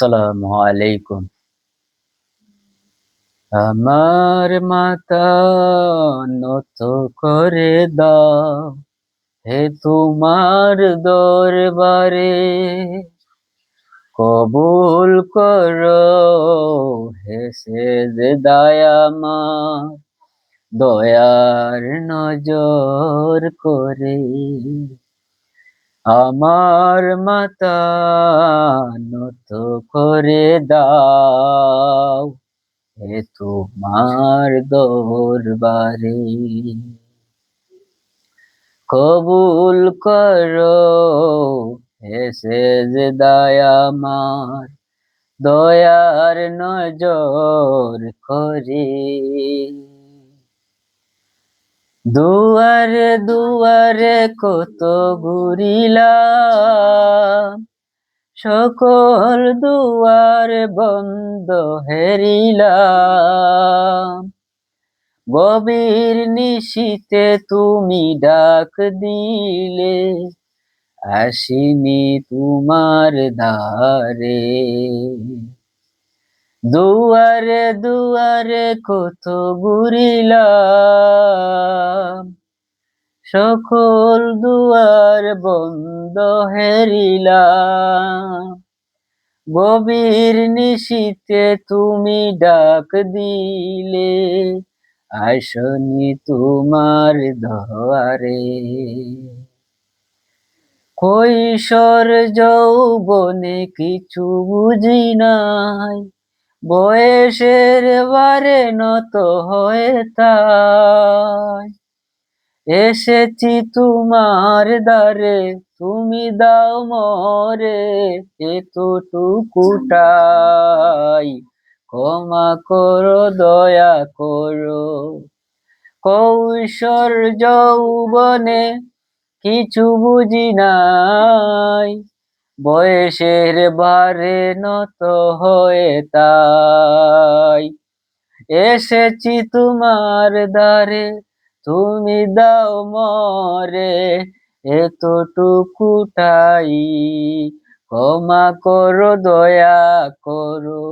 আসসালামু আলাইকুম। আমার মাথা নত করে দাও, হে তোমার দরবারে কবুল করো, হে সেজদায় আমার দয়ার নজর করে। আমার মাথা নত করে দাও, হে তোমার দরবারে কবুল করো, হে সেজদায় আমার দয়ার নজর করে। দুয়ারে দুয়ারে কত ঘুরিলাম, সকল দুয়ার বন্ধ হেরিলাম। গভীর নিশীথে তুমি ডাক দিলে, আসিনি তোমার ধারে। দুয়ারে দুয়ারে কত ঘুরিলাম, সকল দুয়ার বন্ধ হেরিলাম। গভীর নিশীথে তুমি ডাক দিলে, আসনি তোমার দুয়ারে। কৈশোর যৌবনে কিছু বুঝি নাই, বয়সের ভারে নত হয়ে তাই এসেছি তোমার দ্বারে, তুমি দাও মরে এতটুকুটাই ক্ষমা করো, দয়া করো। কৈশোর যৌবনে কিছু বুঝি নাই, বয়সের ভারে নত হয়ে তাই এসেছি তোমার দ্বারে, তুমি দাও মরে এতটুকুটাই ক্ষমা করো, দয়া করো।